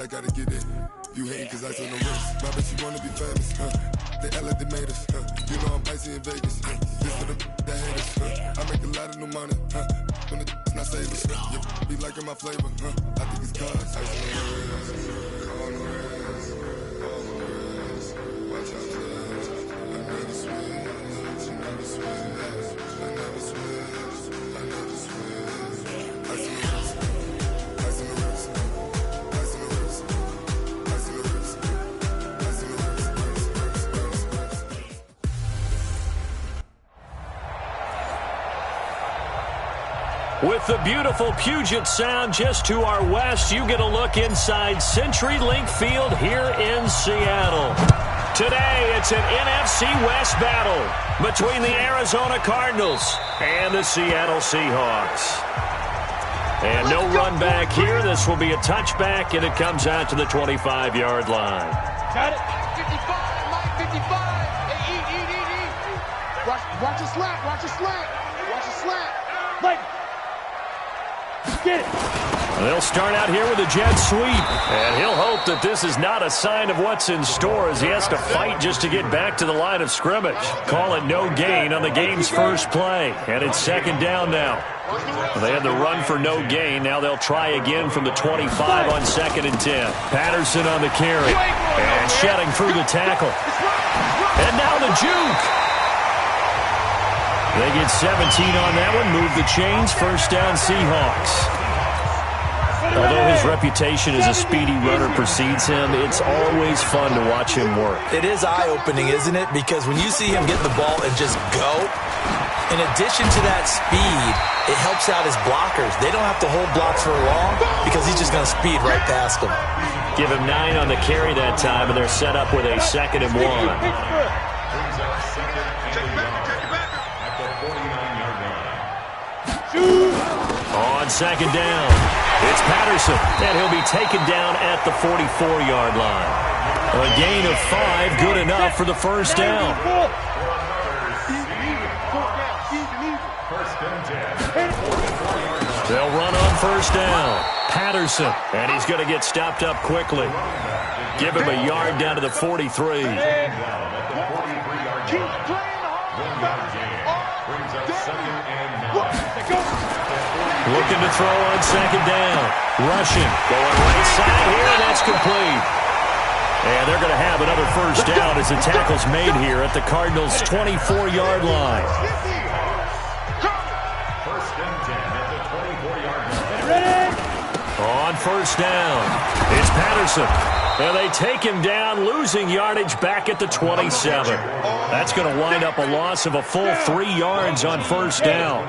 I gotta get it. You hate cause I on the wrist. My bitch, you wanna be famous, They act like they made us, You know I'm icy in Vegas, This for the that hate us, I make a lot of new money, When the not savers, Be liking my flavor, I think it's cause ice on the wrist, on the wrist, on the wrist. Watch out, please. I never switch, I never switch, I never switch, I never switch. Ice on the wrist, ice on the wrist. With the beautiful Puget Sound just to our west, you get a look inside CenturyLink Field here in Seattle. Today, it's an NFC West battle between the Arizona Cardinals and the Seattle Seahawks. And no run back here. This will be a touchback, and it comes out to the 25-yard line. Got it. 55, 55. Hey, eat. Watch the slant. Watch the slant. Like. Get it. They'll start out here with a jet sweep, and he'll hope that this is not a sign of what's in store as he has to fight just to get back to the line of scrimmage. Call it no gain on the game's first play, and it's second down now. They had the run for no gain. Now they'll try again from the 25 on 2nd and 10. Patterson on the carry, and shedding through the tackle. And now the juke. They get 17 on that one, move the chains, first down Seahawks. Although his reputation as a speedy runner precedes him, it's always fun to watch him work. It is eye-opening, isn't it? Because when you see him get the ball and just go, in addition to that speed, it helps out his blockers. They don't have to hold blocks for long because he's just going to speed right past them. Give him 9 on the carry that time, and they're set up with a 2nd and 1. On 2nd down, it's Patterson, and he'll be taken down at the 44-yard line. A gain of 5, good enough for the first down. They'll run on first down. Patterson, and he's going to get stopped up quickly. Give him a yard down to the 43. Looking to throw on 2nd down. Rushing. Going right side here, and that's complete. And they're going to have another first down as the tackle's made here at the Cardinals' 24-yard line. First and 10 at the 24-yard line. On first down, it's Patterson. And they take him down, losing yardage back at the 27. That's going to wind up a loss of a full 3 yards on first down.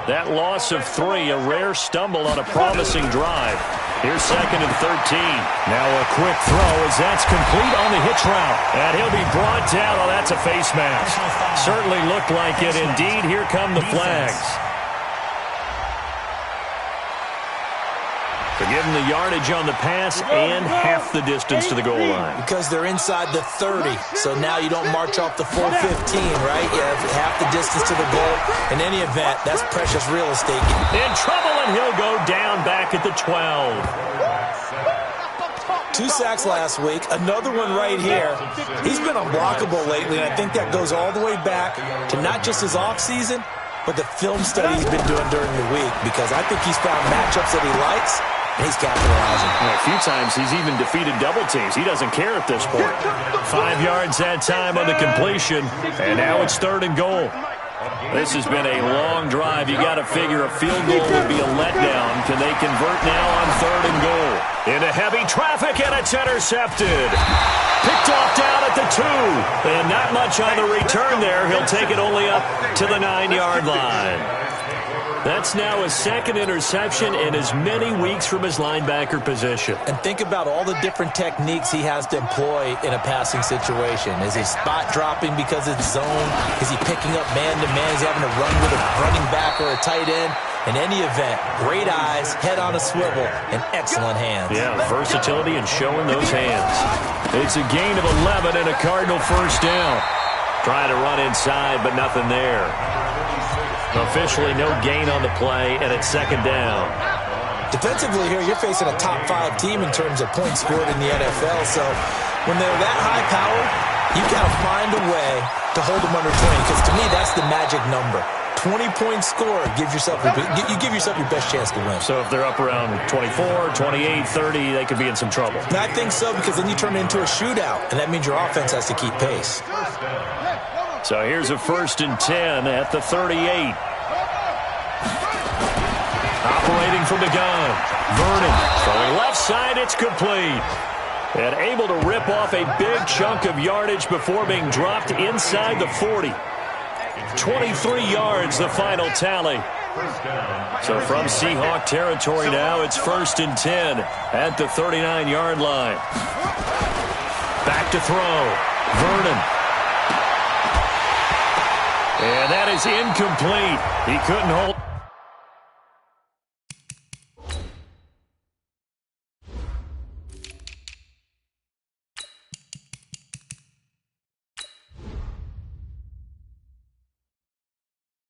That loss of 3, a rare stumble on a promising drive. Here's 2nd and 13. Now a quick throw as that's complete on the hitch route. And he'll be brought down. Oh, that's a face mask. Certainly looked like it. Indeed, here come the flags. So give them the yardage on the pass and half the distance to the goal line. Because they're inside the 30, so now you don't march off the full 15, right? You have half the distance to the goal. In any event, that's precious real estate. In trouble, and he'll go down back at the 12. 2 sacks last week, another one right here. He's been unblockable lately, and I think that goes all the way back to not just his offseason, but the film study he's been doing during the week, because I think he's found matchups that he likes, and he's capitalizing. Well, a few times he's even defeated double teams. He doesn't care at this point. 5 yards that time on the completion, and now it's 3rd and goal. This has been a long drive. You got to figure a field goal would be a letdown. Can they convert now on 3rd and goal? Into heavy traffic, and it's intercepted. Picked off down at the 2. And not much on the return there. He'll take it only up to the 9-yard line. That's now his 2nd interception in as many weeks from his linebacker position. And think about all the different techniques he has to employ in a passing situation. Is he spot dropping because it's zone? Is he picking up man-to-man? Is he having to run with a running back or a tight end? In any event, great eyes, head on a swivel, and excellent hands. Yeah, versatility and showing those hands. It's a gain of 11 and a Cardinal first down. Trying to run inside, but nothing there. Officially no gain on the play, and it's 2nd down. Defensively here, you're facing a top 5 team in terms of points scored in the NFL. So when they're that high-powered, you got to find a way to hold them under 20, because to me, that's the magic number. 20-point score, you give yourself your best chance to win. So if they're up around 24, 28, 30, they could be in some trouble. And I think so, because then you turn it into a shootout, and that means your offense has to keep pace. So here's a 1st and 10 at the 38. Operating from the gun, Vernon. From left side, it's complete. And able to rip off a big chunk of yardage before being dropped inside the 40. 23 yards, the final tally. So from Seahawk territory now, it's 1st and 10 at the 39-yard line. Back to throw, Vernon. And that is incomplete. He couldn't hold.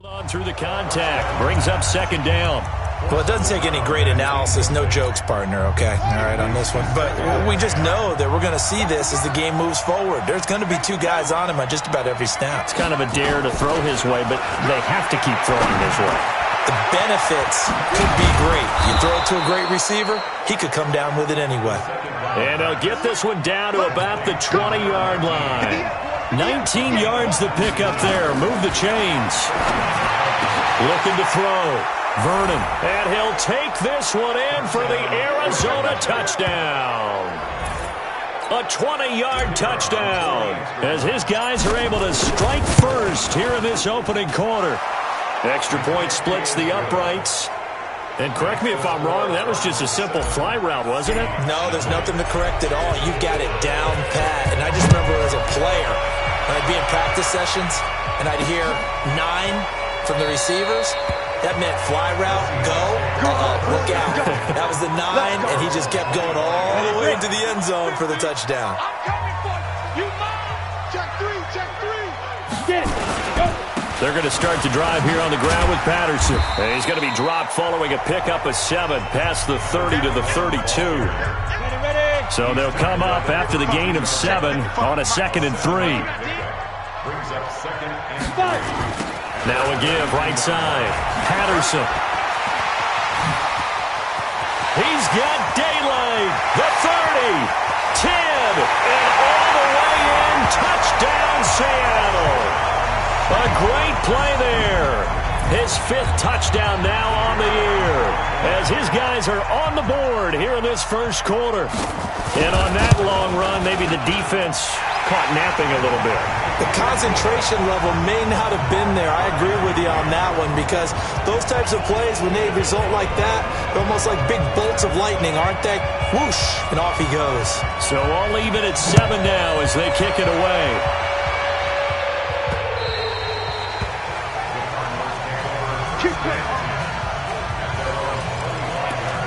On through the contact, brings up 2nd down. Well, it doesn't take any great analysis, no jokes, partner, okay? All right, on this one. But we just know that we're going to see this as the game moves forward. There's going to be 2 guys on him on just about every snap. It's kind of a dare to throw his way, but they have to keep throwing his way. The benefits could be great. You throw it to a great receiver, he could come down with it anyway. And they'll get this one down to about the 20-yard line. 19 yards the pick up there. Move the chains. Looking to throw. Vernon. And he'll take this one in for the Arizona touchdown. A 20-yard touchdown as his guys are able to strike first here in this opening quarter. Extra point splits the uprights. And correct me if I'm wrong, that was just a simple fly route, wasn't it? No, there's nothing to correct at all. You've got it down pat. And I just remember as a player, when I'd be in practice sessions and I'd hear 9 from the receivers, that meant fly route, go, look out. That was the 9, and he just kept going all the way into the end zone for the touchdown. I'm coming for you. You mine. Check 3, check 3. Get it. Go. They're going to start the drive here on the ground with Patterson. And he's going to be dropped following a pickup of 7 past the 30 to the 32. So they'll come up after the gain of 7 on a 2nd and 3. Brings up 2nd and 3. Now a give, right side. Patterson. He's got daylight. The 30, 10, and all the way in. Touchdown, Seattle. A great play there. His 5th touchdown now on the year as his guys are on the board here in this first quarter. And on that long run, maybe the defense caught napping a little bit. The concentration level may not have been there. I agree with you on that one, because those types of plays, when they result like that, they're almost like big bolts of lightning, aren't they? Whoosh, and off he goes. So all even at 7 now as they kick it away.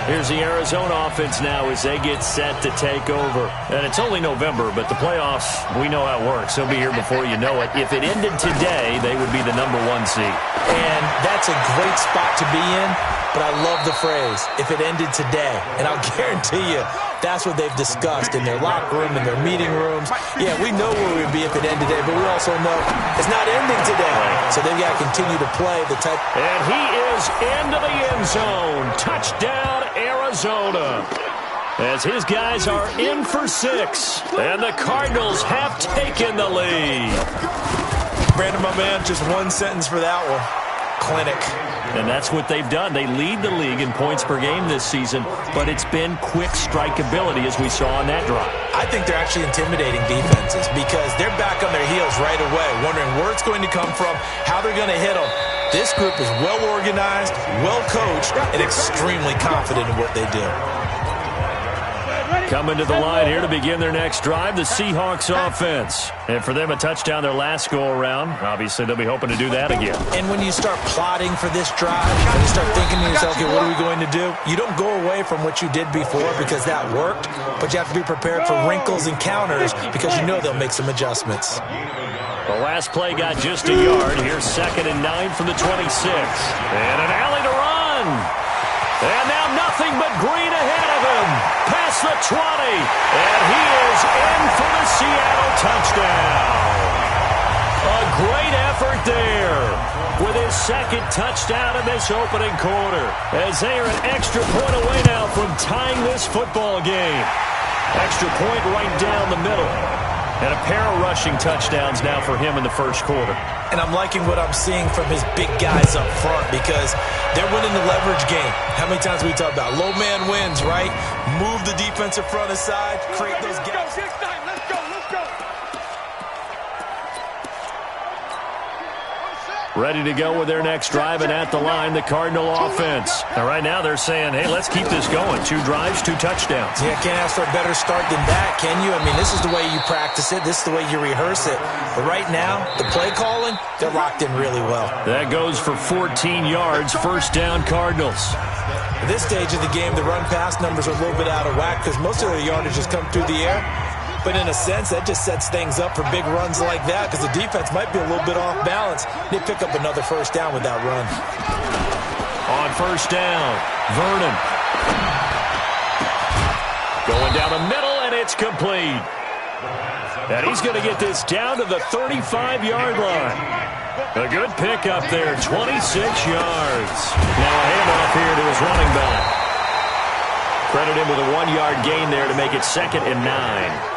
Here's the Arizona offense now as they get set to take over. And it's only November, but the playoffs, we know how it works. They'll be here before you know it. If it ended today, they would be the #1 seed. And that's a great spot to be in, but I love the phrase, if it ended today. And I'll guarantee you, that's what they've discussed in their locker room, in their meeting rooms. Yeah, we know where we'd be if it ended today, but we also know it's not ending today. So they've got to continue to play the type. And he is into the end zone. Touchdown, Arizona. As his guys are in for 6. And the Cardinals have taken the lead. Brandon, my man, just one sentence for that one. Clinic. And that's what they've done. They lead the league in points per game this season, but it's been quick strikeability as we saw on that drive. I think they're actually intimidating defenses because they're back on their heels right away, wondering where it's going to come from, how they're going to hit them. This group is well organized, well coached, and extremely confident in what they do. Coming to the line here to begin their next drive, the Seahawks offense. And for them, a touchdown their last go-around. Obviously, they'll be hoping to do that again. And when you start plotting for this drive, and you start thinking to yourself, okay, what are we going to do? You don't go away from what you did before because that worked, but you have to be prepared for wrinkles and counters because you know they'll make some adjustments. The last play got just a yard. Here's 2nd and 9 from the 26. And an alley to run. And now nothing but green ahead of him. Past the 20. And he is in for the Seattle touchdown. A great effort there with his second touchdown in this opening quarter. As they are an extra point away now from tying this football game. Extra point right down the middle. And a pair of rushing touchdowns now for him in the first quarter. And I'm liking what I'm seeing from his big guys up front because they're winning the leverage game. How many times we talk about low man wins, right? Move the defensive front aside, create those gaps. Let's go. Ready to go with their next drive, and at the line, the Cardinal offense. And right now they're saying, hey, let's keep this going. 2 drives, 2 touchdowns. Yeah, can't ask for a better start than that, can you? I mean, this is the way you practice it. This is the way you rehearse it. But right now, the play calling, they're locked in really well. That goes for 14 yards, first down Cardinals. At this stage of the game, the run-pass numbers are a little bit out of whack because most of their yardage has come through the air. But in a sense, that just sets things up for big runs like that because the defense might be a little bit off balance. They pick up another first down with that run. On first down, Vernon. Going down the middle, and it's complete. And he's going to get this down to the 35-yard line. A good pickup there, 26 yards. Now a handoff here to his running back. Credit him with a 1-yard gain there to make it 2nd and 9.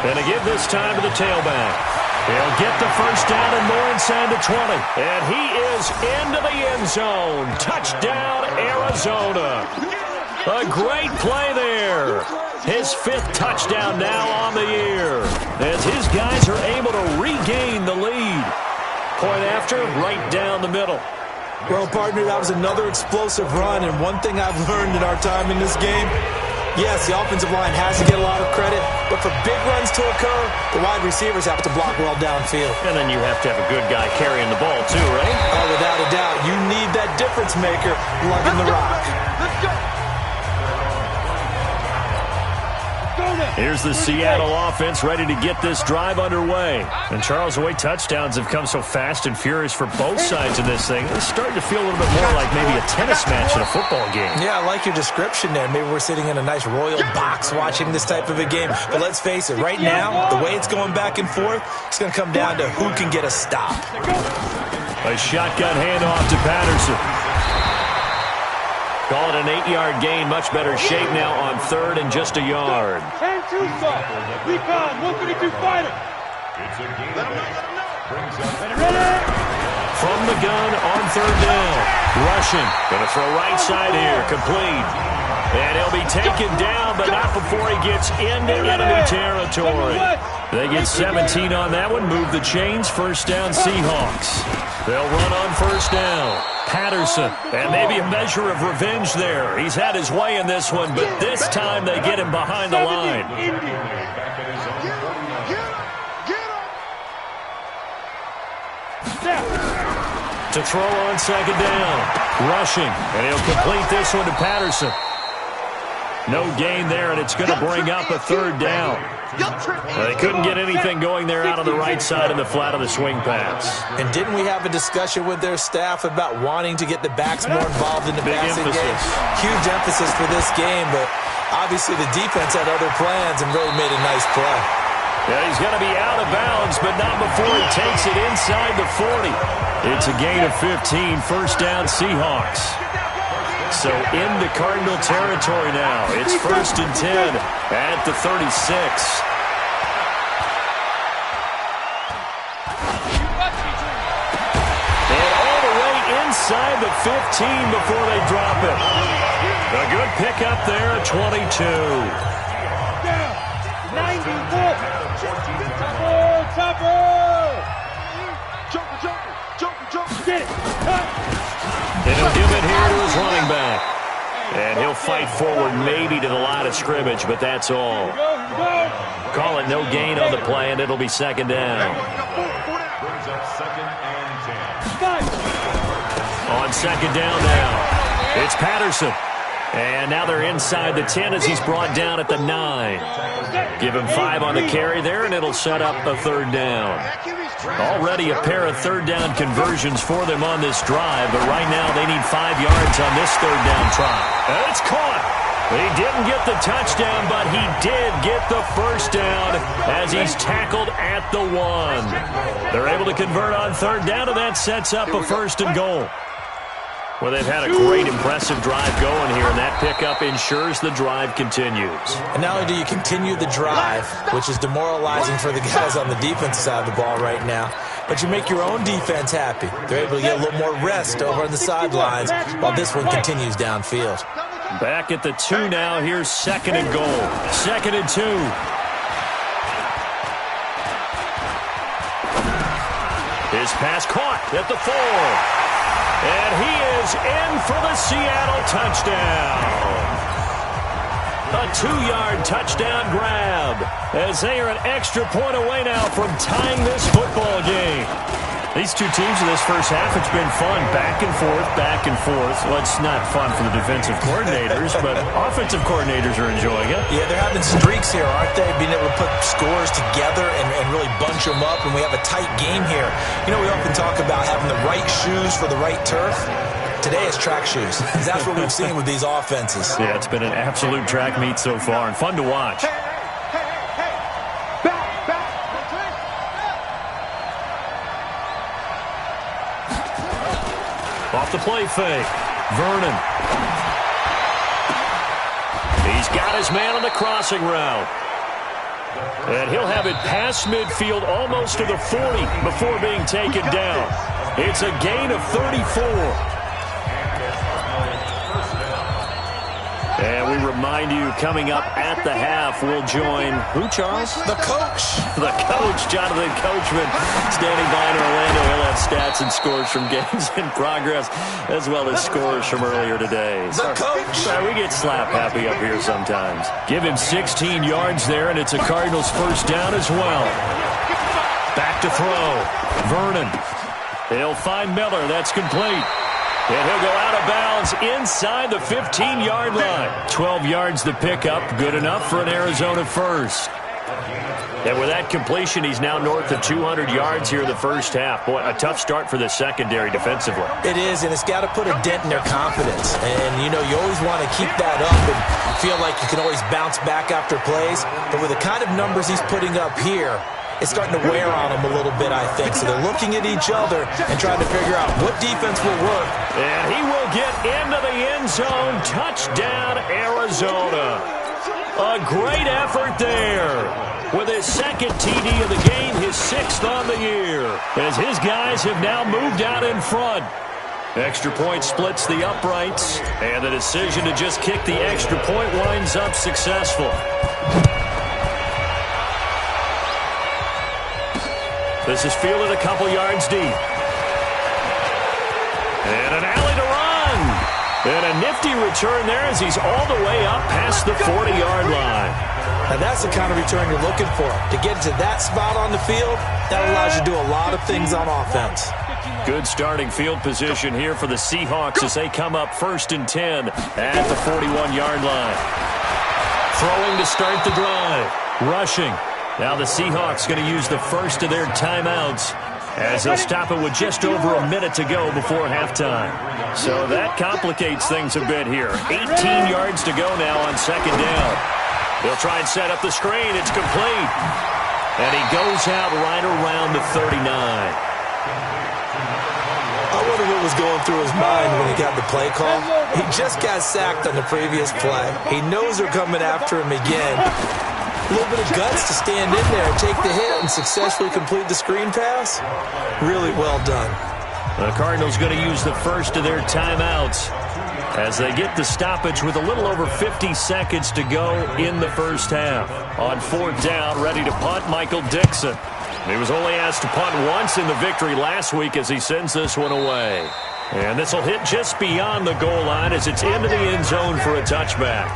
And to give this time to the tailback. He'll get the first down and more inside the 20. And he is into the end zone. Touchdown, Arizona. A great play there. His 5th touchdown now on the year. As his guys are able to regain the lead. Point after, right down the middle. Well, partner, that was another explosive run. And one thing I've learned in our time in this game, yes, the offensive line has to get a lot of credit, but for big runs to occur, the wide receivers have to block well downfield. And then you have to have a good guy carrying the ball too, right? Oh, without a doubt. You need that difference maker lugging the rock. Let's go. Here's the Seattle offense ready to get this drive underway. And Charles, the way touchdowns have come so fast and furious for both sides of this thing, it's starting to feel a little bit more like maybe a tennis match in a football game. Yeah, I like your description there. Maybe we're sitting in a nice royal box watching this type of a game. But let's face it, right now, the way it's going back and forth, it's going to come down to who can get a stop. A shotgun handoff to Patterson. Call it an 8-yard gain. Much better shape now on 3rd and just a yard. And 2 stop. Recon, 152 fighter. Ready? From the gun on 3rd down. Rushing. Going to throw right side here. Complete. And he'll be taken down, but not before he gets into enemy territory. They get 17 on that one. Move the chains. First down, Seahawks. They'll run on first down. Patterson, and maybe a measure of revenge there. He's had his way in this one, but this time they get him behind the line. To throw on 2nd down. Rushing, and he'll complete this one to Patterson. No gain there, and it's going to bring up a 3rd down. They couldn't get anything going there out on the right side in the flat of the swing pass. And didn't we have a discussion with their staff about wanting to get the backs more involved in the passing game? Huge emphasis for this game, but obviously the defense had other plans and really made a nice play. Yeah, he's going to be out of bounds, but not before he takes it inside the 40. It's a gain of 15, first down Seahawks. So into Cardinal territory now. It's 1st and 10 at the 36. And all the way inside the 15 before they drop it. A good pickup there at 22. Down. 94. Chopper. Joker. Get it. And he'll give it here to his running back. And he'll fight forward maybe to the line of scrimmage, but that's all. Call it no gain on the play, and it'll be 2nd down. On 2nd down now, it's Patterson. And now they're inside the 10 as he's brought down at the 9. Give him 5 on the carry there, and it'll set up a third down. Already a pair of third down conversions for them on this drive, but right now they need 5 yards on this third down try. And it's caught. He didn't get the touchdown, but he did get the first down as he's tackled at the 1. They're able to convert on third down, and that sets up a first and goal. Well, they've had a great, impressive drive going here, and that pickup ensures the drive continues. And not only do you continue the drive, which is demoralizing for the guys on the defensive side of the ball right now, but you make your own defense happy. They're able to get a little more rest over on the sidelines while this one continues downfield. Back at the 2 now. Here's second and goal. Second and 2. His pass caught at the 4. And he is in for the Seattle touchdown. A 2-yard touchdown grab as they are an extra point away now from tying this football game. These two teams in this first half, it's been fun. Back and forth, back and forth. Well, it's not fun for the defensive coordinators, but offensive coordinators are enjoying it. Yeah, they're having streaks here, aren't they? Being able to put scores together and really bunch them up, and we have a tight game here. You know, we often talk about having the right shoes for the right turf. Today it's track shoes. That's what we've seen with these offenses. Yeah, it's been an absolute track meet so far and fun to watch. Off the play fake. Vernon. He's got his man on the crossing route. And he'll have it past midfield almost to the 40 before being taken down. It's a gain of 34. And we remind you, coming up at the half, we'll join who, Charles? The coach. The coach, Jonathan Coachman, standing by in Orlando. He'll have stats and scores from games in progress, as well as scores from earlier today. The coach. We get slap happy up here sometimes. Give him 16 yards there, and it's a Cardinals first down as well. Back to throw. Vernon. They'll find Miller. That's complete. And he'll go out of bounds inside the 15-yard line. 12 yards to pick up. Good enough for an Arizona first. And with that completion, he's now north of 200 yards here in the first half. Boy, a tough start for the secondary defensively. It is, and it's got to put a dent in their confidence. And, you know, you always want to keep that up and feel like you can always bounce back after plays. But with the kind of numbers he's putting up here, it's starting to wear on them a little bit, I think. So they're looking at each other and trying to figure out what defense will work. And he will get into the end zone. Touchdown, Arizona. A great effort there. With his second TD of the game, his 6th on the year. As his guys have now moved out in front. Extra point splits the uprights. And the decision to just kick the extra point winds up successful. This is fielded a couple yards deep. And an alley to run. And a nifty return there as he's all the way up past the 40-yard line. And that's the kind of return you're looking for. To get to that spot on the field, that allows you to do a lot of things on offense. Good starting field position here for the Seahawks as they come up 1st and 10 at the 41-yard line. Throwing to start the drive. Rushing. Now the Seahawks going to use the first of their timeouts as they'll stop it with just over a minute to go before halftime. So that complicates things a bit here. 18 yards to go now on second down. They'll try and set up the screen. It's complete. And he goes out right around the 39. I wonder what was going through his mind when he got the play call. He just got sacked on the previous play. He knows they're coming after him again. A little bit of guts to stand in there and take the hit and successfully complete the screen pass. Really well done. The Cardinals going to use the first of their timeouts as they get the stoppage with a little over 50 seconds to go in the first half. On 4th down, ready to punt, Michael Dixon. He was only asked to punt once in the victory last week as he sends this one away. And this will hit just beyond the goal line as it's into the end zone for a touchback.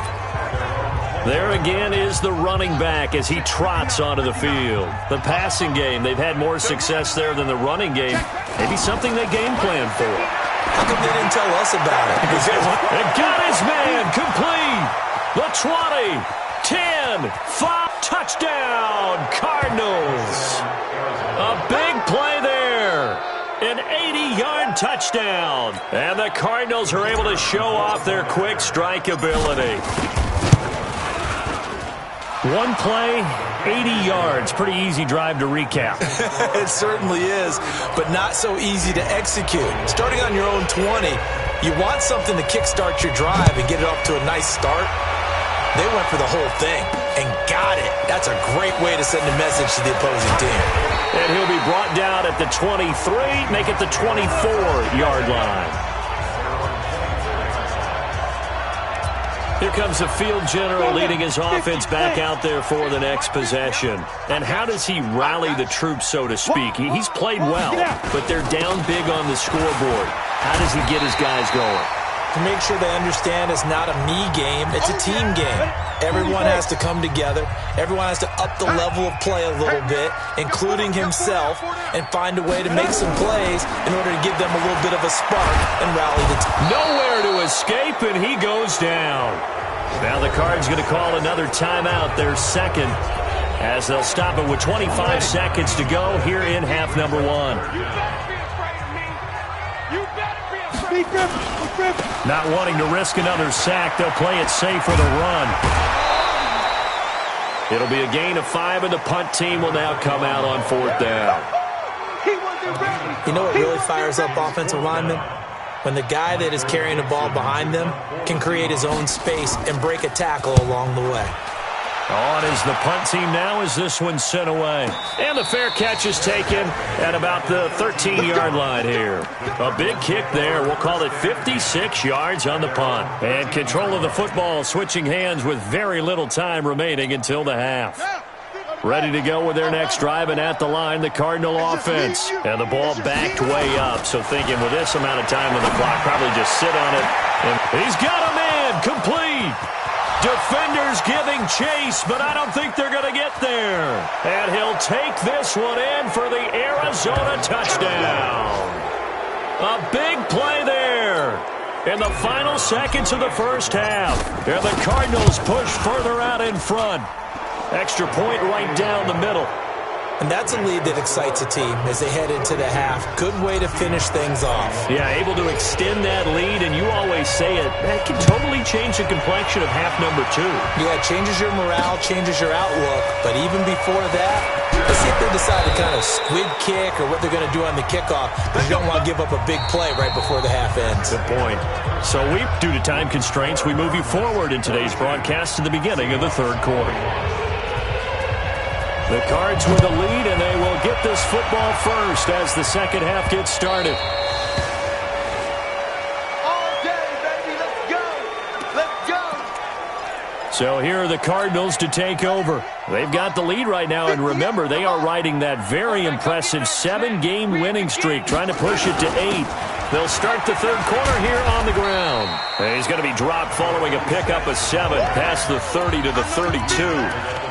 There again is the running back as he trots onto the field. The passing game, they've had more success there than the running game. Maybe something they game plan for. How come they didn't tell us about it? And got his man, 20, 10, 5, touchdown, Cardinals. A big play there. An 80-yard touchdown. And the Cardinals are able to show off their quick strike ability. One play, 80 yards. Pretty easy drive to recap. It certainly is, but not so easy to execute. Starting on your own 20, you want something to kickstart your drive and get it off to a nice start. They went for the whole thing and got it. That's a great way to send a message to the opposing team. And he'll be brought down at the 23, make it the 24-yard line. Here comes the field general leading his offense back out there for the next possession. And how does he rally the troops, so to speak? He's played well, but they're down big on the scoreboard. How does he get his guys going? To make sure they understand it's not a me game, it's a team game. Everyone has to come together. Everyone has to up the level of play a little bit, including himself, and find a way to make some plays in order to give them a little bit of a spark and rally the team. Nowhere to escape, and he goes down. Now the Cards going to call another timeout, their second, as they'll stop it with 25 seconds to go here in half number one. Not wanting to risk another sack, they'll play it safe with a run. It'll be a gain of 5, and the punt team will now come out on 4th down. You know what really fires up offensive linemen? When the guy that is carrying the ball behind them can create his own space and break a tackle along the way. On is the punt team now as this one's sent away. And the fair catch is taken at about the 13-yard line here. A big kick there. We'll call it 56 yards on the punt. And control of the football switching hands with very little time remaining until the half. Ready to go with their next drive, and at the line, the Cardinal offense. And the ball backed way up, so thinking with this amount of time on the clock, probably just sit on it. And he's got a man complete. Defenders giving chase, but I don't think they're going to get there. And he'll take this one in for the Arizona touchdown. A big play there in the final seconds of the first half. And the Cardinals push further out in front. Extra point right down the middle. And that's a lead that excites a team as they head into the half. Good way to finish things off. Yeah, able to extend that lead, and you always say it, that can totally change the complexion of half number 2. Yeah, it changes your morale, changes your outlook. But even before that, let's see if they decide to kind of squid kick or what they're going to do on the kickoff. Because you don't want to give up a big play right before the half ends. Good point. So due to time constraints, we move you forward in today's broadcast to the beginning of the third quarter. The Cards with the lead, and they will get this football first as the second half gets started. All day, baby. Let's go. Let's go. So here are the Cardinals to take over. They've got the lead right now, and remember, they are riding that very impressive 7-game winning streak, trying to push it to 8. They'll start the third quarter here on the ground. And he's going to be dropped following a pickup of 7 past the 30 to the 32.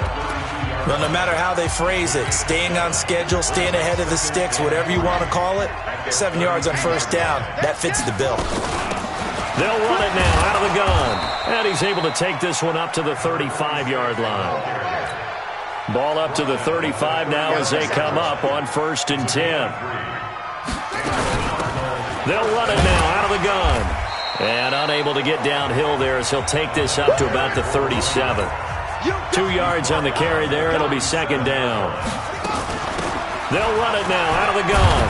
Well, no matter how they phrase it, staying on schedule, staying ahead of the sticks, whatever you want to call it, 7 yards on first down, that fits the bill. They'll run it now out of the gun. And he's able to take this one up to the 35-yard line. Ball up to the 35 now as they come up on 1st and 10. They'll run it now out of the gun. And unable to get downhill there as he'll take this up to about the 37. 2 yards on the carry there. It'll be second down. They'll run it now out of the gun.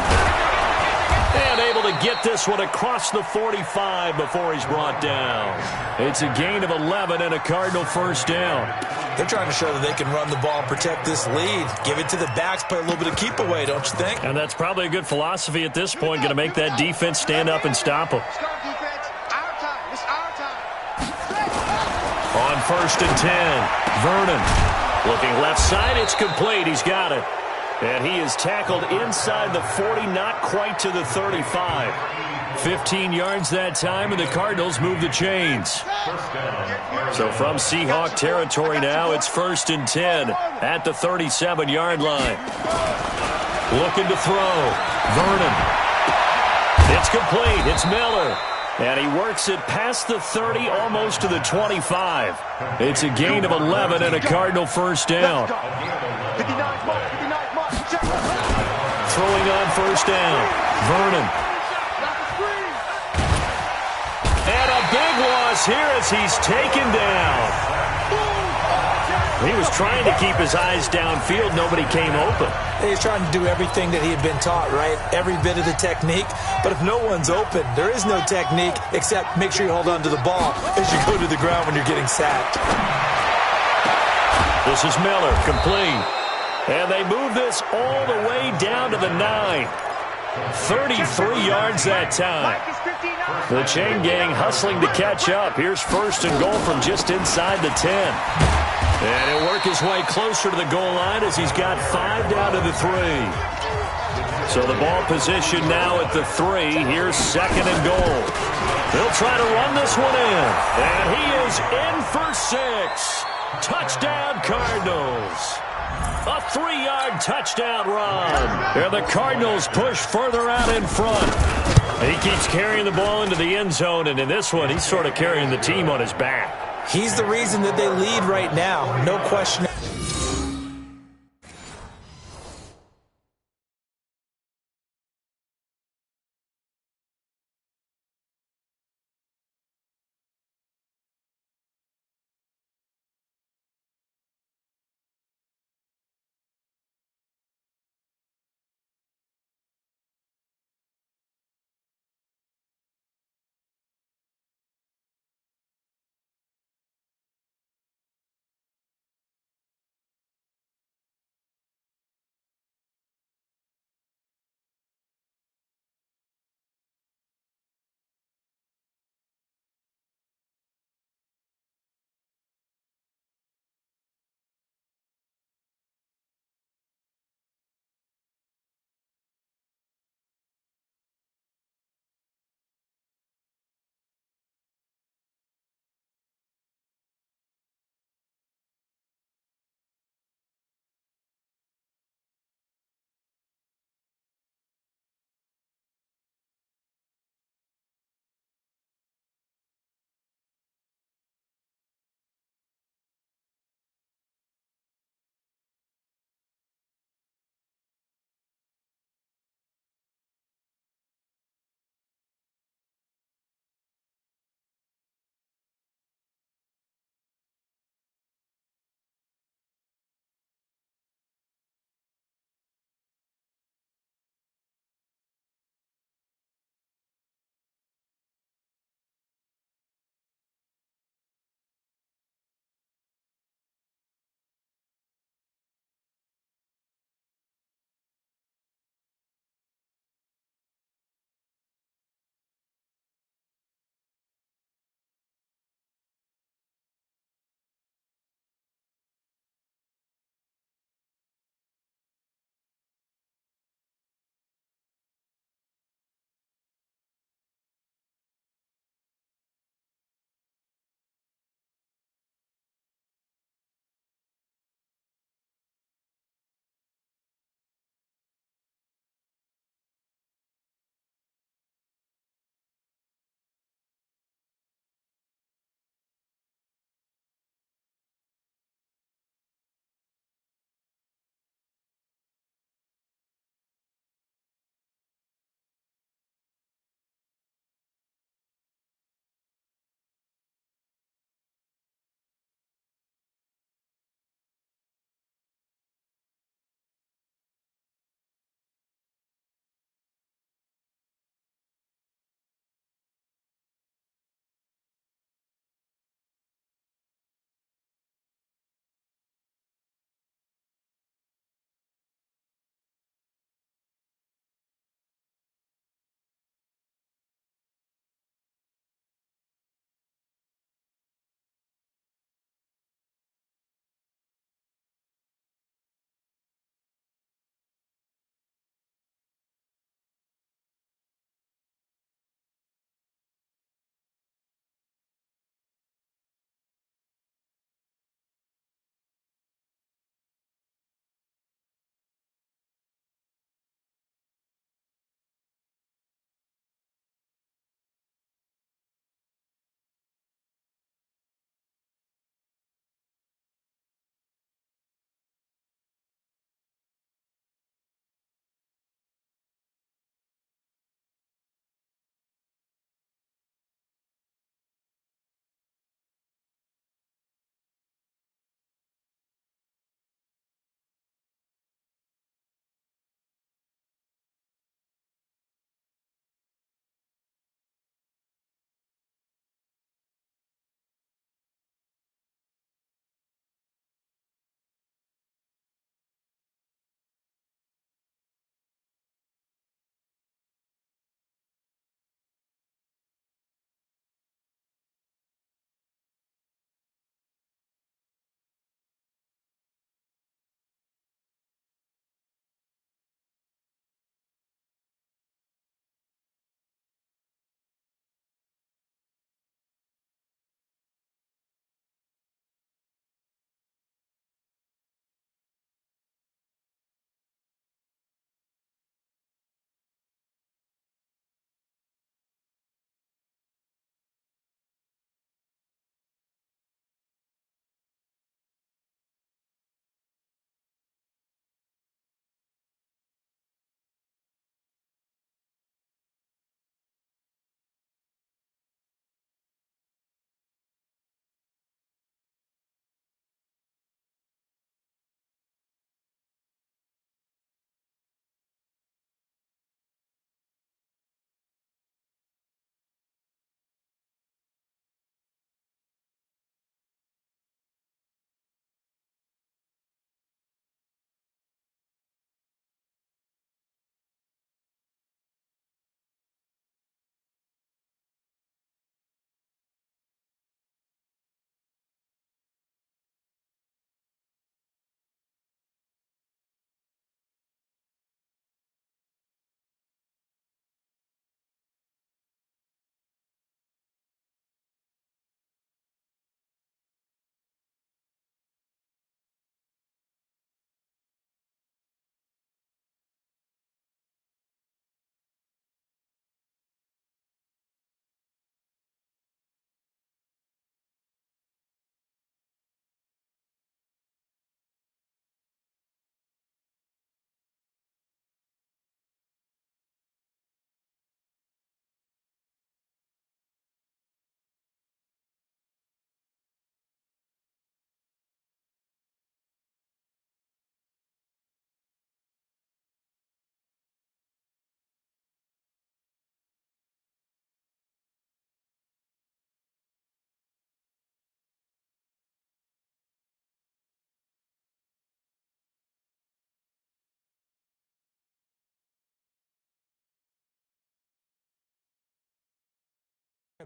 And able to get this one across the 45 before he's brought down. It's a gain of 11 and a Cardinal first down. They're trying to show that they can run the ball and protect this lead. Give it to the backs, play a little bit of keep away, don't you think? And that's probably a good philosophy at this point. Going to make that defense stand up and stop them. On 1st and 10, Vernon looking left side. It's complete. He's got it. And he is tackled inside the 40, not quite to the 35. 15 yards that time, and the Cardinals move the chains. So from Seahawk territory now, it's 1st and 10 at the 37-yard line. Looking to throw. Vernon. It's complete. It's Miller. And he works it past the 30, almost to the 25. It's a gain of 11 and a Cardinal first down. Throwing on first down, Vernon. And a big loss here as he's taken down. He was trying to keep his eyes downfield. Nobody came open. He's trying to do everything that he had been taught, right? Every bit of the technique. But if no one's open, there is no technique except make sure you hold on to the ball as you go to the ground when you're getting sacked. This is Miller, complete. And they move this all the way down to the 9. 33 yards that time. The chain gang hustling to catch up. Here's first and goal from just inside the 10. And he'll work his way closer to the goal line as he's got 5 down to the 3. So the ball position now at the 3. Here's second and goal. They'll try to run this one in. And he is in for 6. Touchdown, Cardinals. A 3-yard touchdown run. And the Cardinals push further out in front. He keeps carrying the ball into the end zone, and in this one, he's sort of carrying the team on his back. He's the reason that they lead right now. No question.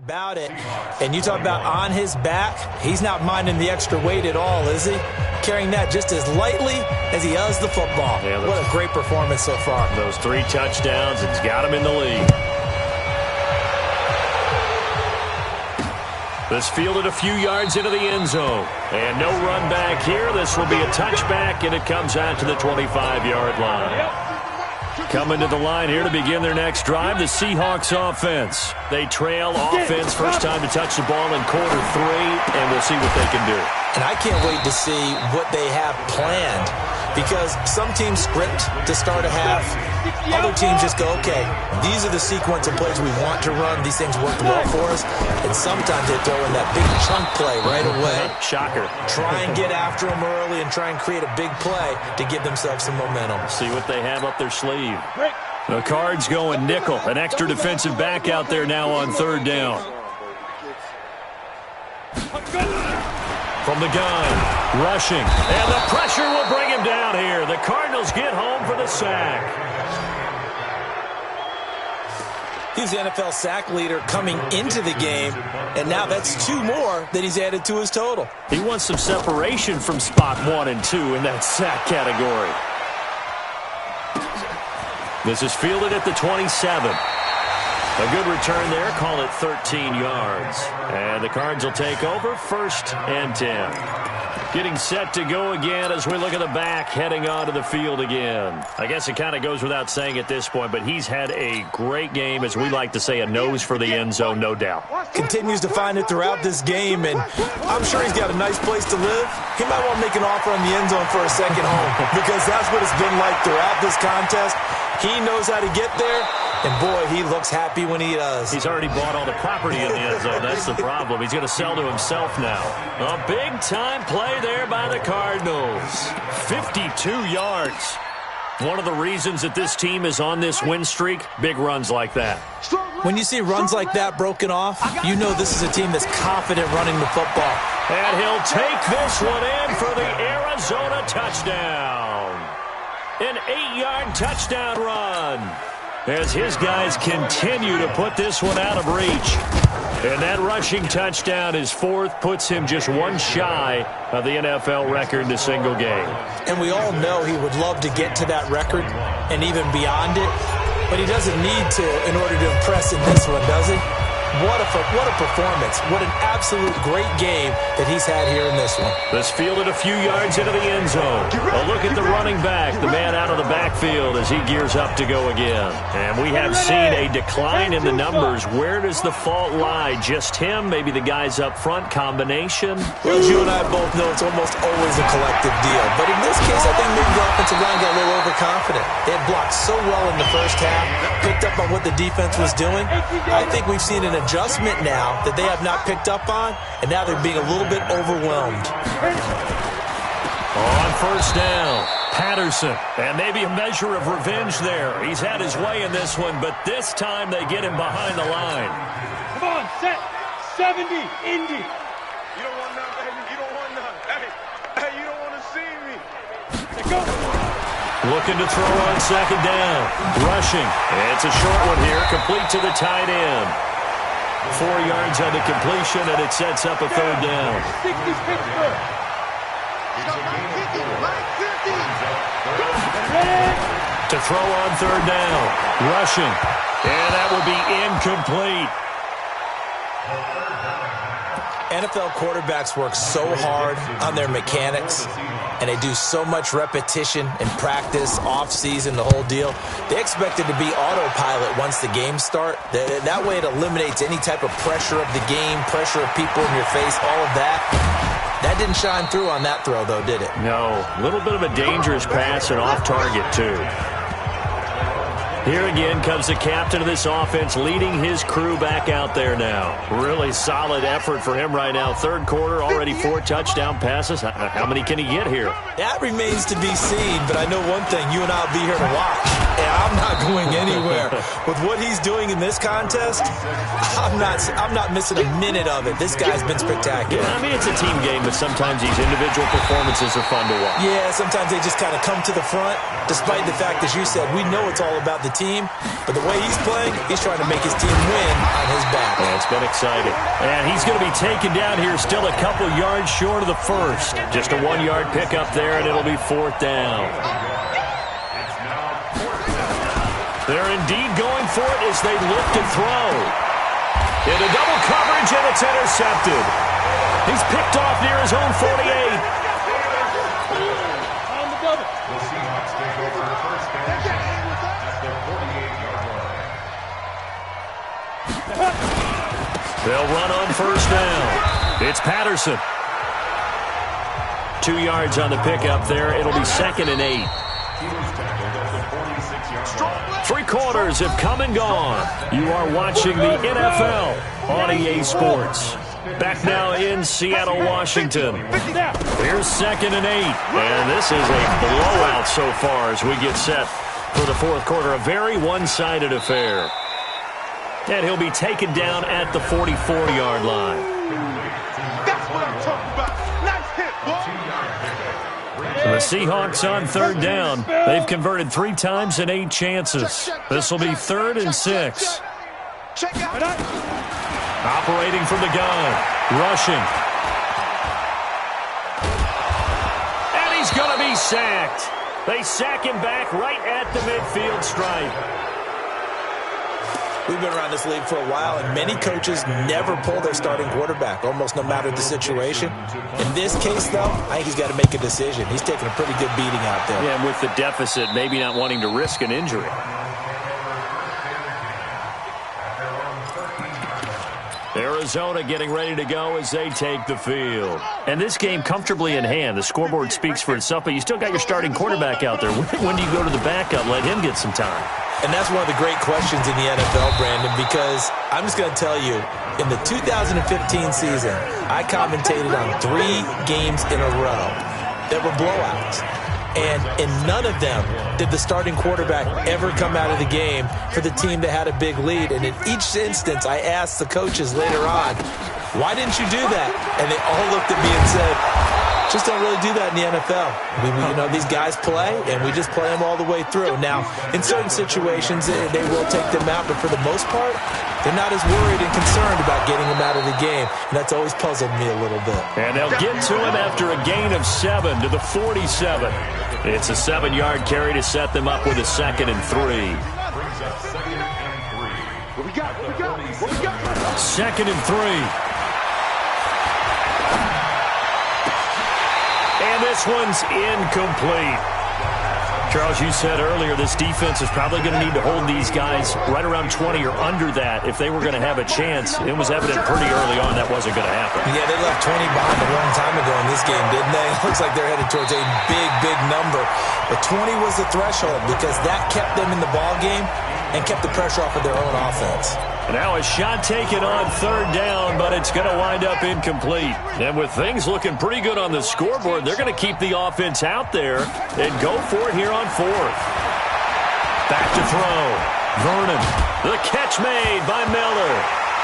About it. And you talk about on his back, he's not minding the extra weight at all, is he? Carrying that just as lightly as he does the football. Yeah, what a great performance so far. Those 3 touchdowns, it's got him in the lead. This fielded a few yards into the end zone. And no run back here. This will be a touchback, and it comes out to the 25-yard line. Coming to the line here to begin their next drive, the Seahawks offense. They trail offense, first time to touch the ball in quarter 3, and we'll see what they can do. And I can't wait to see what they have planned, because some teams script to start a half. Other teams just go, okay, these are the sequence of plays we want to run. These things work well for us. And sometimes they throw in that big chunk play right away. Shocker. Try and get after them early and try and create a big play to give themselves some momentum. See what they have up their sleeve. The Cards going nickel. An extra defensive back out there now on 3rd down. From the gun, rushing, and the pressure will bring him down here. The Cardinals get home for the sack. He's the NFL sack leader coming into the game, and now that's 2 more that he's added to his total. He wants some separation from spot 1 and 2 in that sack category. This is fielded at the 27. A good return there. Call it 13 yards. And the Cards will take over 1st and 10. Getting set to go again as we look at the back heading onto the field again. I guess it kind of goes without saying at this point, but he's had a great game, as we like to say, a nose for the end zone, no doubt. Continues to find it throughout this game, and I'm sure he's got a nice place to live. He might want to make an offer on the end zone for a second home, because that's what it's been like throughout this contest. He knows how to get there, and boy, he looks happy when he does. He's already bought all the property in the end zone. That's the problem. He's going to sell to himself now. A big-time play there by the Cardinals. 52 yards. One of the reasons that this team is on this win streak, big runs like that. When you see runs like that broken off, you know this is a team that's confident running the football. And he'll take this one in for the Arizona touchdown. An 8-yard touchdown run as his guys continue to put this one out of reach. And that rushing touchdown, his 4th, puts him just 1 shy of the NFL record in a single game. And we all know he would love to get to that record and even beyond it, but he doesn't need to in order to impress in this one, does he? What a performance. What an absolute great game that he's had here in this one. This fielded a few yards into the end zone. A look at the running back, the man out of the backfield as he gears up to go again. And we have seen a decline in the numbers. Where does the fault lie? Just him? Maybe the guys up front? Combination? Well, as you and I both know, it's almost always a collective deal. But in this case, I think maybe the offensive line got a little overconfident. They had blocked so well in the first half, picked up on what the defense was doing. I think we've seen an adjustment now that they have not picked up on, and now they're being a little bit overwhelmed. On 1st down, Patterson, and maybe a measure of revenge there. He's had his way in this one, but this time they get him behind the line. Come on, set, 70, Indy. You don't want none, baby. You don't want none. Hey, you don't want to see me. Let's go. Looking to throw on 2nd down. Rushing. It's a short one here, complete to the tight end. 4 yards on the completion, and it sets up a 3rd down. 60 Pittsburgh. To throw on 3rd down. Rushing. And that will be incomplete. NFL quarterbacks work so hard on their mechanics, and they do so much repetition and practice, off-season, the whole deal. They expect it to be autopilot once the games start. That way it eliminates any type of pressure of the game, pressure of people in your face, all of that. That didn't shine through on that throw, though, did it? No. A little bit of a dangerous pass and off target, too. Here again comes the captain of this offense, leading his crew back out there now. Really solid effort for him right now. 3rd quarter, already 4 touchdown passes. How many can he get here? That remains to be seen, but I know one thing. You and I will be here to watch, and I'm not going anywhere. With what he's doing in this contest, I'm not missing a minute of it. This guy's been spectacular. Yeah, I mean, it's a team game, but sometimes these individual performances are fun to watch. Yeah, sometimes they just kind of come to the front, despite the fact, as you said, we know it's all about the team, but the way he's playing, he's trying to make his team win on his back. Yeah, it's been exciting. And he's going to be taken down here still a couple yards short of the first. Just a 1-yard pickup there, and it'll be 4th down. They're indeed going for it as they look to throw. Into double coverage, and it's intercepted. He's picked off near his own 48. The Seahawks take over first down at the 48-yard line. They'll run on first down. It's Patterson. 2 yards on the pickup there. It'll be 2nd and 8. 3 quarters have come and gone. You are watching the NFL on EA Sports. Back now in Seattle, Washington. Here's 2nd and 8. And this is a blowout so far as we get set for the 4th quarter. A very one-sided affair. And he'll be taken down at the 44-yard line. That's what I'm talking about. Nice hit, boy. The Seahawks on 3rd down. They've converted 3 times in 8 chances. This will be 3rd and 6. Check out. Operating from the gun. Rushing. And he's going to be sacked. They sack him back right at the midfield stripe. We've been around this league for a while, and many coaches never pull their starting quarterback, almost no matter the situation. In this case, though, I think he's got to make a decision. He's taking a pretty good beating out there. Yeah, and with the deficit, maybe not wanting to risk an injury. Arizona getting ready to go as they take the field. And this game comfortably in hand. The scoreboard speaks for itself, but you still got your starting quarterback out there. When do you go to the backup, let him get some time? And that's one of the great questions in the NFL, Brandon, because I'm just going to tell you, in the 2015 season, I commentated on 3 games in a row that were blowouts. And in none of them did the starting quarterback ever come out of the game for the team that had a big lead. And in each instance, I asked the coaches later on, why didn't you do that? And they all looked at me and said, just don't really do that in the NFL. These guys play, and we just play them all the way through. Now, in certain situations, they will take them out, but for the most part, they're not as worried and concerned about getting him out of the game. And that's always puzzled me a little bit. And they'll get to him after a gain of 7 to the 47. It's a 7-yard carry to set them up with a 2nd and 3. What we got? 2nd and 3. And this one's incomplete. Charles, you said earlier this defense is probably going to need to hold these guys right around 20 or under that if they were going to have a chance. It was evident pretty early on that wasn't going to happen. Yeah, they left 20 behind a long time ago in this game, didn't they? It looks like they're headed towards a big, big number. But 20 was the threshold because that kept them in the ball game and kept the pressure off of their own offense. Now a shot taken on 3rd down, but it's going to wind up incomplete. And with things looking pretty good on the scoreboard, they're going to keep the offense out there and go for it here on 4th. Back to throw. Vernon. The catch made by Miller.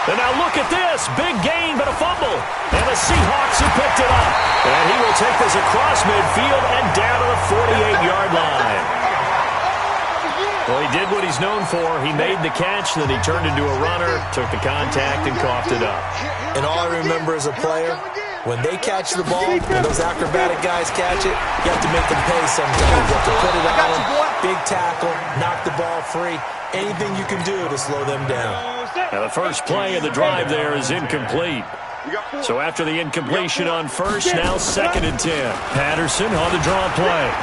And now look at this. Big gain, but a fumble. And the Seahawks have picked it up. And he will take this across midfield and down to the 48-yard line. Well, he did what he's known for. He made the catch, then he turned into a runner, took the contact, and coughed it up. And all I remember as a player, when they catch the ball, when those acrobatic guys catch it, you have to make them pay sometimes. You have to put it on them, big tackle, knock the ball free, anything you can do to slow them down. Now, the first play of the drive there is incomplete. So after the incompletion on first, now 2nd and 10. Patterson on the draw play.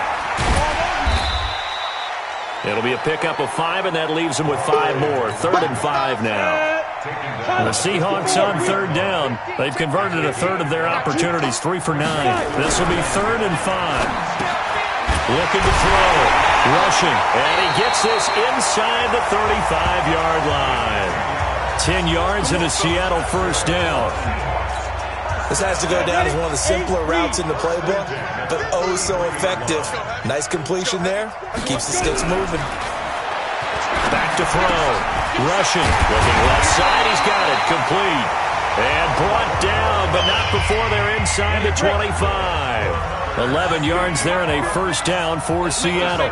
It'll be a pickup of 5, and that leaves them with 5 more. 3rd and 5 now. The Seahawks on 3rd down. They've converted a third of their opportunities, 3 for 9. This will be 3rd and 5. Looking to throw. Rushing. And he gets this inside the 35-yard line. 10 yards and a Seattle first down. This has to go down as one of the simpler routes in the playbook, but oh so effective. Nice completion there. Keeps the sticks moving. Back to throw. Rushing. Looking left side. He's got it. Complete. And brought down, but not before they're inside the 25. 11 yards there and a first down for Seattle.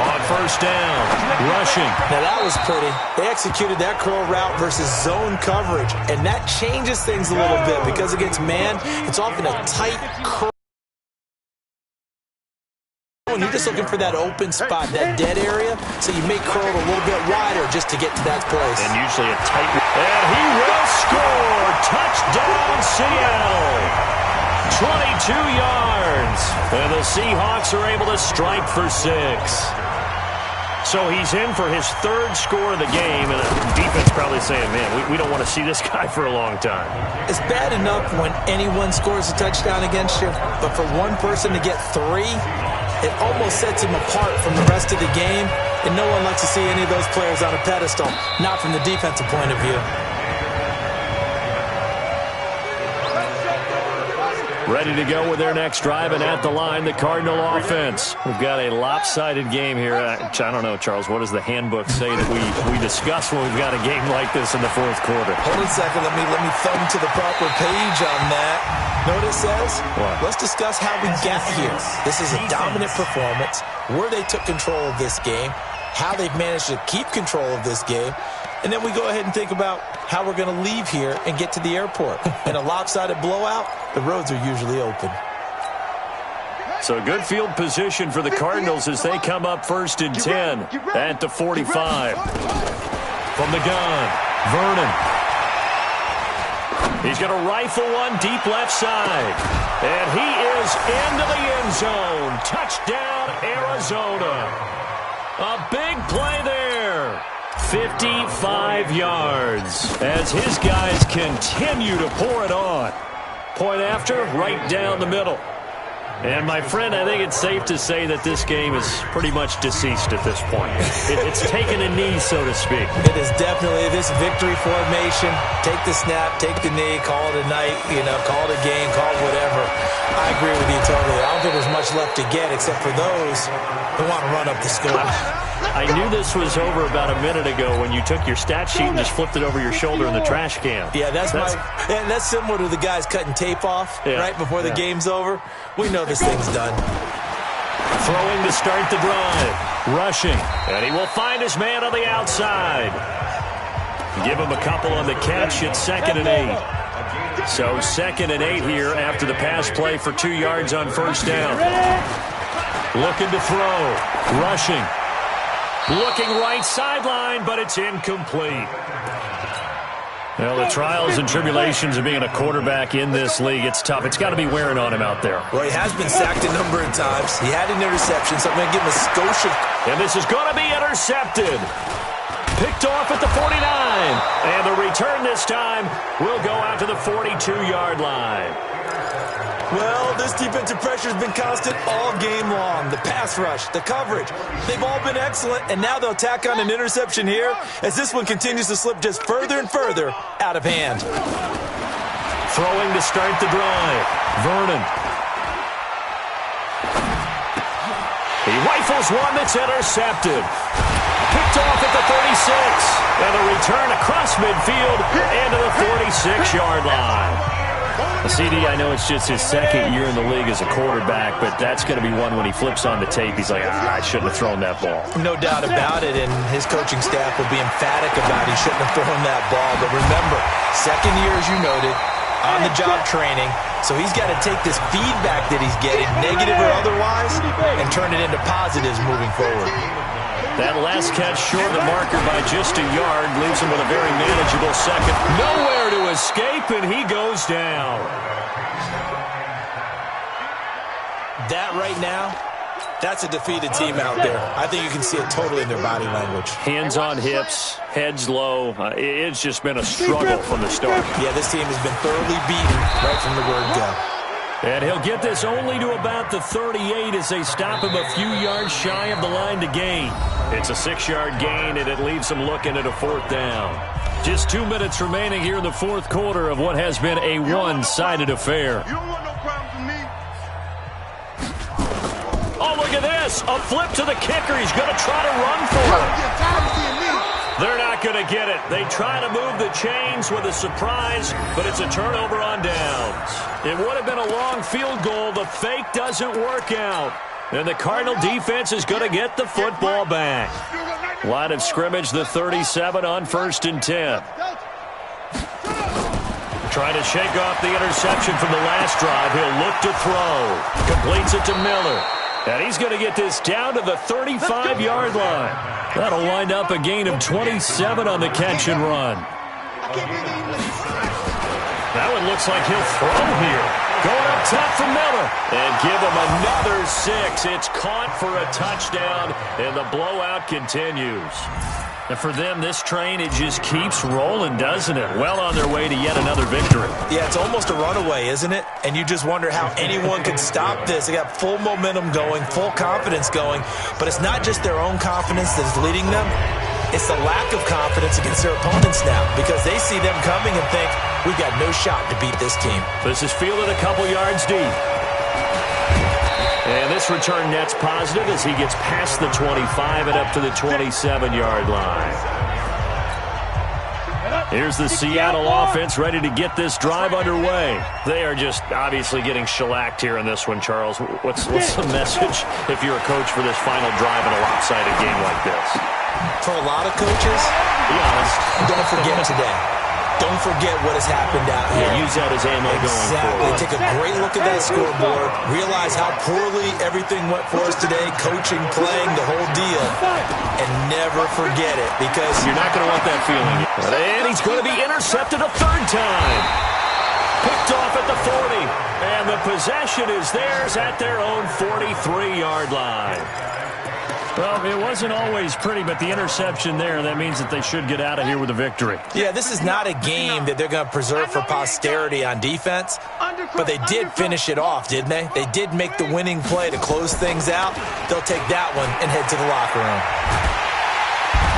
On first down, rushing. Now that was pretty. They executed that curl route versus zone coverage, and that changes things a little bit because against man, it's often a tight curl. You're just looking for that open spot, that dead area, so you may curl it a little bit wider just to get to that place. And usually a tight... And he will score! Touchdown, Seattle! 22 yards. And the Seahawks are able to strike for 6. So he's in for his 3rd score of the game, and the defense probably saying, man, we don't want to see this guy for a long time. It's bad enough when anyone scores a touchdown against you, but for one person to get 3, it almost sets him apart from the rest of the game, and no one likes to see any of those players on a pedestal, not from the defensive point of view. Ready to go with their next drive, and at the line, the Cardinal offense. We've got a lopsided game here. I don't know, Charles, what does the handbook say that we discuss when we've got a game like this in the 4th quarter? Hold on a second. Let me thumb to the proper page on that. Know what it says? What? Let's discuss how we got here. This is a dominant performance, where they took control of this game, how they've managed to keep control of this game, and then we go ahead and think about how we're going to leave here and get to the airport. In a lopsided blowout, the roads are usually open. So good field position for the Cardinals as they come up 1st and 10 at the 45. From the gun, Vernon. He's going to rifle one deep left side. And he is into the end zone. Touchdown, Arizona. A big play there. 55 yards as his guys continue to pour it on. Point after, right down the middle. And, my friend, I think it's safe to say that this game is pretty much deceased at this point. It's taken a knee, so to speak. It is definitely this victory formation. Take the snap, take the knee, call it a night, call it a game, call it whatever. I agree with you totally. I don't think there's much left to get except for those who want to run up the score. I knew this was over about a minute ago when you took your stat sheet and just flipped it over your shoulder in the trash can. Yeah, that's similar to the guys cutting tape off right before the game's over. We know this thing's done. Throwing to start the drive. Rushing. And he will find his man on the outside. Give him a couple on the catch. It's 2nd and 8. So 2nd and 8 here after the pass play for 2 yards on first down. Looking to throw. Rushing. Looking right sideline, but it's incomplete. Well, the trials and tribulations of being a quarterback in this league, it's tough. It's got to be wearing on him out there. Well, he has been sacked a number of times. He had an interception, so I'm going to give him a Scotia. And this is going to be intercepted. Picked off at the 49. And the return this time will go out to the 42-yard line. Well, this defensive pressure has been constant all game long. The pass rush, the coverage, they've all been excellent, and now they'll tack on an interception here as this one continues to slip just further and further out of hand. Throwing to start the drive. Vernon. He rifles one that's intercepted. Picked off at the 36. And a return across midfield into the 46-yard line. CD, I know it's just his 2nd year in the league as a quarterback, but that's going to be one when he flips on the tape. He's like, I shouldn't have thrown that ball. No doubt about it, and his coaching staff will be emphatic about he shouldn't have thrown that ball. But remember, 2nd year, as you noted, on-the-job training, so he's got to take this feedback that he's getting, negative or otherwise, and turn it into positives moving forward. That last catch short of the marker by just a yard leaves him with a very manageable 2nd. Nowhere to escape, and he goes down. That right now, that's a defeated team out there. I think you can see it totally in their body language. Hands on hips, heads low. It's just been a struggle from the start. Yeah, this team has been thoroughly beaten right from the word go. And he'll get this only to about the 38 as they stop him a few yards shy of the line to gain. It's a 6-yard gain, and it leaves him looking at a 4th down. Just 2 minutes remaining here in the 4th quarter of what has been a one-sided affair. You don't want no problem with me. Oh, look at this. A flip to the kicker. He's going to try to run for it. They're not going to get it. They try to move the chains with a surprise, but it's a turnover on downs. It would have been a long field goal. The fake doesn't work out. And the Cardinal defense is going to get the football back. Line of scrimmage, the 37 on 1st and 10. Trying to shake off the interception from the last drive. He'll look to throw. Completes it to Miller. And he's going to get this down to the 35-yard line. That'll wind up a gain of 27 on the catch and run. That one looks like he'll throw here. Going up top for Miller. And give him another 6. It's caught for a touchdown, and the blowout continues. And for them, this train, it just keeps rolling, doesn't it? Well on their way to yet another victory. Yeah, it's almost a runaway, isn't it? And you just wonder how anyone could stop this. They got full momentum going, full confidence going. But it's not just their own confidence that's leading them. It's the lack of confidence against their opponents now, because they see them coming and think, we've got no shot to beat this team. This is fielded a couple yards deep. And this return net's positive as he gets past the 25 and up to the 27-yard line. Here's the Seattle offense ready to get this drive underway. They are just obviously getting shellacked here in this one, Charles. What's the message if you're a coach for this final drive in a lopsided game like this? For a lot of coaches, be honest, don't forget today. Don't forget what has happened out here. Yeah, use that as ammo going forward. Take a great look at that scoreboard. Realize how poorly everything went for us today. Coaching, playing, the whole deal. And never forget it, because you're not going to want that feeling. And he's going to be intercepted a third time. Picked off at the 40. And the possession is theirs at their own 43-yard line. Well, it wasn't always pretty, but the interception there, that means that they should get out of here with a victory. Yeah, this is not a game that they're going to preserve for posterity on defense, but they did finish it off, didn't they? They did make the winning play to close things out. They'll take that one and head to the locker room.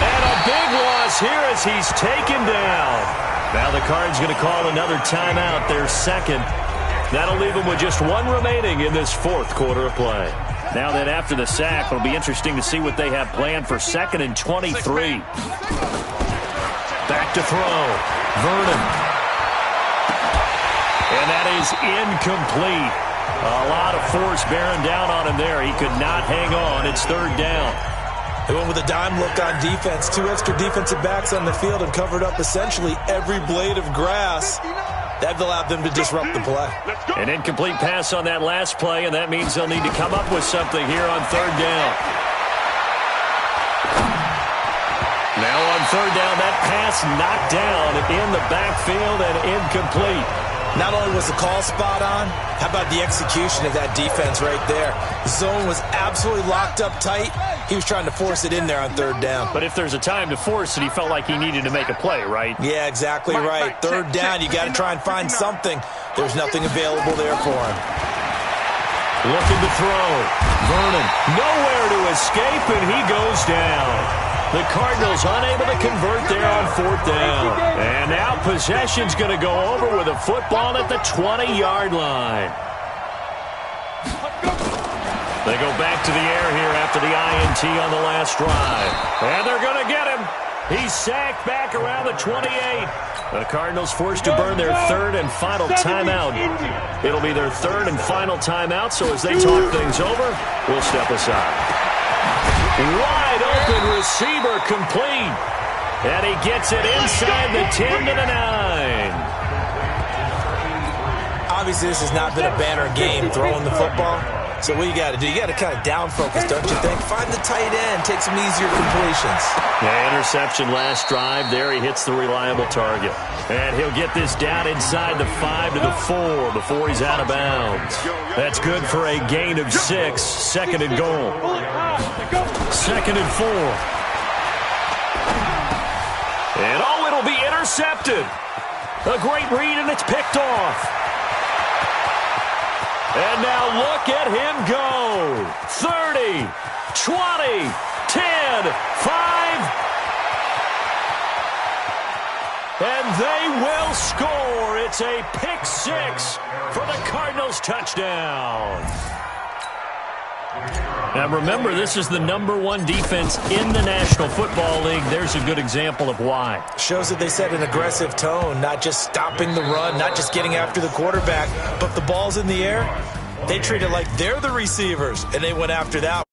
And a big loss here as he's taken down. Now the Cards going to call another timeout, their second. That'll leave them with just one remaining in this fourth quarter of play. Now that after the sack, it'll be interesting to see what they have planned for 2nd and 23. Back to throw. Vernon. And that is incomplete. A lot of force bearing down on him there. He could not hang on. It's 3rd down. They went with a dime look on defense. 2 extra defensive backs on the field and covered up essentially every blade of grass. That allowed them to disrupt the play. An incomplete pass on that last play, and that means they'll need to come up with something here on 3rd down. Now on 3rd down, that pass knocked down in the backfield and incomplete. Not only was the call spot on, how about the execution of that defense right there? The zone was absolutely locked up tight. He was trying to force it in there on 3rd down. But if there's a time to force it, he felt like he needed to make a play, right? Yeah, exactly right. 3rd down, you got to try and find something. There's nothing available there for him. Looking to throw. Vernon, nowhere to escape, and he goes down. The Cardinals unable to convert there on 4th down. And now possession's going to go over with a football at the 20-yard line. They go back to the air here after the INT on the last drive. And they're going to get him. He's sacked back around the 28. The Cardinals forced to burn their 3rd and final timeout. It'll be their 3rd and final timeout, so as they talk things over, we'll step aside. Wide open receiver complete. And he gets it inside the 10 to the 9. Obviously, this has not been a banner game throwing the football. So what you got to do, you got to kind of down focus, don't you think? Find the tight end, take some easier completions. Yeah, interception last drive. There he hits the reliable target. And he'll get this down inside the 5 to the 4 before he's out of bounds. That's good for a gain of 6. 2nd and goal. 2nd and 4. And oh, it'll be intercepted. A great read, and it's picked off. And now look at him go. 30, 20, 10, 5. And they will score. It's a pick 6 for the Cardinals touchdown. Now remember, this is the #1 defense in the National Football League. There's a good example of why. Shows that they set an aggressive tone, not just stopping the run, not just getting after the quarterback, but the ball's in the air. They treat it like they're the receivers, and they went after that